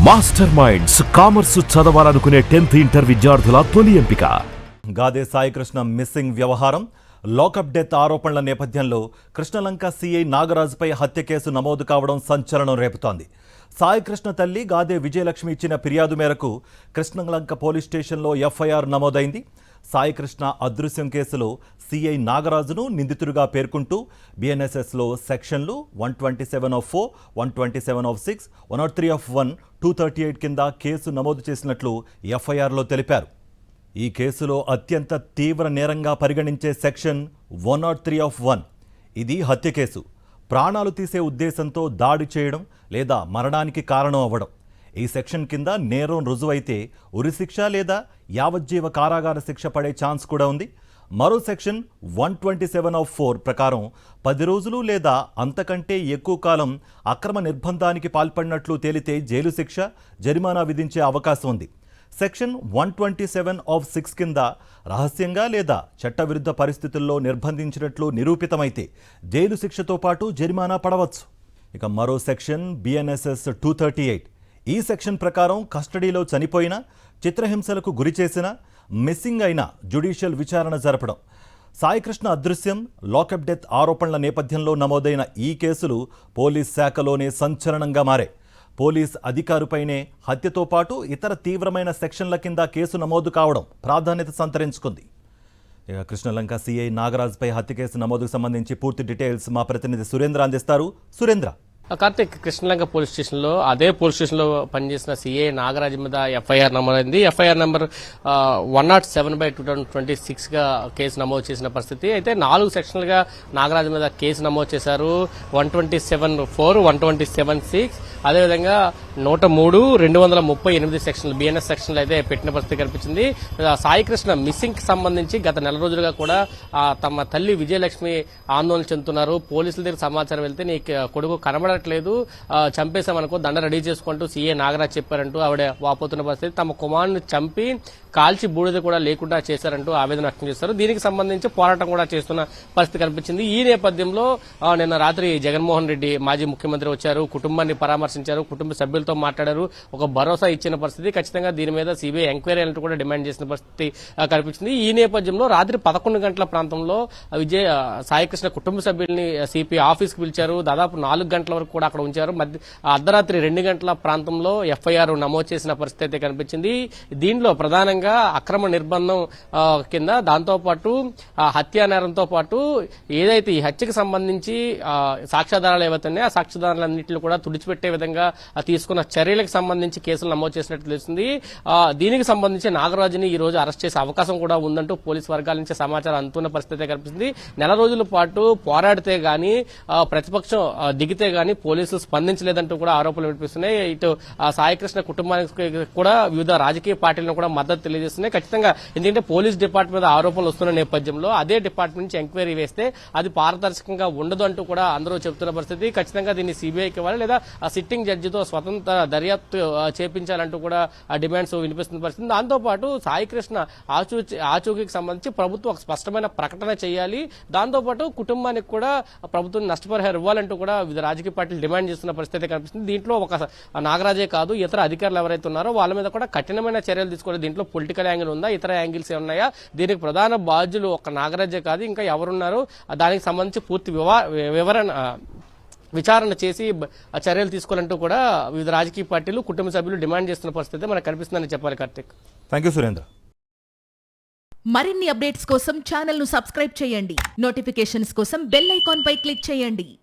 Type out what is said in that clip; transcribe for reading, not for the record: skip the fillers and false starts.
Master minds commerce చదవాలనుకునే 10th inter విద్యార్థుల తొలి ఎంపిక. గాదే సాయికృష్ణ మిస్సింగ్ వ్యవహారం, లాకప్ డెత్ ఆరోపణల నేపథ్యంలో కృష్ణలంక సీఐ నాగరాజుపై హత్య కేసు నమోదు కావడం సంచలనం రేపుతోంది. సాయికృష్ణ తల్లి గాదే విజయలక్ష్మి ఇచ్చిన ఫిర్యాదు మేరకు కృష్ణలంక పోలీస్ స్టేషన్లో ఎఫ్ఐఆర్ నమోదైంది. సాయికృష్ణ అదృశ్యం కేసులో సీఐ నాగరాజును నిందితుడిగా పేర్కొంటూ బిఎన్ఎస్ఎస్లో సెక్షన్లు 127(4), 127(6), 103(1), 238 కింద కేసు నమోదు చేసినట్లు ఎఫ్ఐఆర్లో తెలిపారు. ఈ కేసులో అత్యంత తీవ్ర నేరంగా పరిగణించే సెక్షన్ 103(1). ఇది హత్య కేసు. ప్రాణాలు తీసే ఉద్దేశంతో దాడి చేయడం లేదా మరణానికి కారణం అవ్వడం. ఈ సెక్షన్ కింద నేరం రుజువైతే ఉరిశిక్ష లేదా యావజ్జీవ కారాగార శిక్ష పడే ఛాన్స్ కూడా ఉంది. మరో సెక్షన్ 127(4) ప్రకారం 10 రోజులు లేదా అంతకంటే ఎక్కువ కాలం అక్రమ నిర్బంధానికి పాల్పడినట్లు తేలితే జైలు శిక్ష, జరిమానా విధించే అవకాశం ఉంది. సెక్షన్ 127(6) కింద రహస్యంగా లేదా చట్టవిరుద్ధ పరిస్థితుల్లో నిర్బంధించినట్లు నిరూపితమైతే జైలు శిక్షతో పాటు జరిమానా పడవచ్చు. ఇక మరో సెక్షన్ బిఎన్ఎస్ఎస్ 238. ఈ సెక్షన్ ప్రకారం కస్టడీలో చనిపోయిన, చిత్రహింసలకు గురిచేసిన, మిస్సింగ్ అయిన జ్యుడిషియల్ విచారణ జరపడం. సాయికృష్ణ అదృశ్యం, లాకప్ డెత్ ఆరోపణల నేపథ్యంలో నమోదైన ఈ కేసులు పోలీస్ శాఖలోనే సంచలనంగా మారాయి. పోలీస్ అధికారిపైనే హత్యతో పాటు ఇతర తీవ్రమైన సెక్షన్ల కింద కేసు నమోదు కావడం ప్రాధాన్యత సంతరించుకుంది. ఇక కృష్ణలంక సీఐ నాగరాజుపై హత్య కేసు నమోదుకు సంబంధించి పూర్తి డీటెయిల్స్ మా ప్రతినిధి సురేంద్ర అందిస్తారు. సురేంద్ర, కార్తిక్, కృష్ణలంక పోలీస్ స్టేషన్లో అదే పోలీస్ స్టేషన్లో పనిచేసిన సీఏ నాగరాజు మీద ఎఫ్ఐఆర్ నమోదైంది. ఎఫ్ఐఆర్ నెంబర్ 107/2026 గా కేసు నమోదు చేసిన పరిస్థితి. అయితే 4 సెక్షన్లుగా నాగరాజు మీద కేసు నమోదు చేశారు. 127(4), 127(6), అదేవిధంగా 103, 238 సెక్షన్లు బిఎన్ఎస్ సెక్షన్లు అయితే పెట్టిన పరిస్థితి కనిపించింది. సాయికృష్ణ మిస్సింగ్ కి సంబంధించి గత నెల రోజులుగా కూడా తమ తల్లి విజయలక్ష్మి ఆందోళన చెందుతున్నారు. పోలీసుల దగ్గర సమాచారం వెళ్తే నీ కొడుకు కనబడట్లేదు, చంపేశామనుకో, దండ రెడీ చేసుకుంటూ సీఏ నాగరాజ్ చెప్పారంటూ ఆవిడ వాపోతున్న పరిస్థితి. తమ కుమారుని చంపి కాల్చి బూడిద కూడా లేకుండా చేశారంటూ ఆవేదన వ్యక్తం చేశారు. దీనికి సంబంధించి పోరాటం కూడా చేస్తున్న పరిస్థితి కనిపించింది. ఈ నేపథ్యంలో నిన్న రాత్రి జగన్మోహన్ రెడ్డి మాజీ ముఖ్యమంత్రి వచ్చారు, కుటుంబాన్ని పరామర్శించారు, కుటుంబ సభ్యులతో మాట్లాడారు, ఒక భరోసా ఇచ్చిన పరిస్థితి. ఖచ్చితంగా దీని మీద సిబిఐ ఎంక్వైరీ అంటూ కూడా డిమాండ్ చేసిన పరిస్థితి కనిపించింది. ఈ నేపథ్యంలో రాత్రి 11 గంటల ప్రాంతంలో సాయికృష్ణ కుటుంబ సభ్యుల్ని సిపి ఆఫీస్కి పిలిచారు. దాదాపు 4 గంటల వరకు కూడా అక్కడ ఉంచారు. అర్ధరాత్రి 2 గంటల ప్రాంతంలో ఎఫ్ఐఆర్ నమోదు చేసిన పరిస్థితి అయితే కనిపించింది. దీనిలో ప్రధానంగా అక్రమ నిర్బంధం కింద, దాంతోపాటు హత్యా నేరంతో పాటు ఏదైతే ఈ హత్యకు సంబంధించి సాక్ష్యాధారాలు ఏవైతే ఉన్నాయో ఆ సాక్ష్యాధారాలన్నింటినీ కూడా తుడిచిపెట్టే విధంగా తీసుకున్న చర్యలకు సంబంధించి కేసులు నమోదు చేసినట్టు తెలుస్తుంది. దీనికి సంబంధించి నాగరాజుని ఈ రోజు అరెస్ట్ చేసే అవకాశం కూడా ఉందంటూ పోలీసు వర్గాల నుంచి సమాచారం అందుతున్న పరిస్థితి కనిపిస్తుంది. నెల రోజుల పాటు పోరాడితే గానీ, ప్రతిపక్షం దిగితే గానీ పోలీసులు స్పందించలేదంటూ కూడా ఆరోపణలు వినిపిస్తున్నాయి. ఇటు సాయికృష్ణ కుటుంబానికి కూడా వివిధ రాజకీయ పార్టీలను కూడా మద్దతు తెలియజేస్తున్నాయి. ఖచ్చితంగా ఎందుకంటే పోలీస్ డిపార్ట్మెంట్ మీద ఆరోపణలు వస్తున్న నేపథ్యంలో అదే డిపార్ట్మెంట్ నుంచి ఎంక్వైరీ వేస్తే అది పారదర్శకంగా ఉండదు అంటూ కూడా అందరూ చెబుతున్న పరిస్థితి. ఖచ్చితంగా దీన్ని సిబిఐకి ఇవ్వాలి లేదా సిట్టింగ్ జడ్జితో స్వతంత్ర దర్యాప్తు చేపించాలంటూ కూడా డిమాండ్స్ వినిపిస్తున్న పరిస్థితి. దాంతోపాటు సాయికృష్ణ ఆచూకీకి సంబంధించి ప్రభుత్వం ఒక స్పష్టమైన ప్రకటన చేయాలి. దాంతోపాటు కుటుంబానికి కూడా ప్రభుత్వం నష్టపరిహారం ఇవ్వాలంటూ కూడా వివిధ రాజకీయ పార్టీలు డిమాండ్ చేస్తున్న పరిస్థితి కనిపిస్తుంది. దీంట్లో ఒక నాగరాజే కాదు, ఇతర అధికారులు ఎవరైతే ఉన్నారో వాళ్ళ మీద కూడా కఠినమైన చర్యలు తీసుకోవాలి. దీంట్లో పొలిటికల్ యాంగిల్ ఉందా, ఇతర యాంగిల్స్ ఏమున్నాయా, దీనికి ప్రధాన బాధ్యులు ఒక నాగరాజే కాదు ఇంకా ఎవరున్నారు, దానికి సంబంధించి పూర్తి విచారణ చేసి చర్యలు తీసుకోవాలంటూ కూడా వివిధ రాజకీయ పార్టీలు, కుటుంబ సభ్యులు డిమాండ్ చేస్తున్న పరిస్థితి మనకు కనిపిస్తుందని చెప్పాలి. Karthik, thank you Surendra. మరిన్ని అప్డేట్స్ కోసం ఛానల్ ను సబ్స్క్రైబ్ చేయండి. నోటిఫికేషన్స్ కోసం బెల్ ఐకాన్ పై క్లిక్ చేయండి.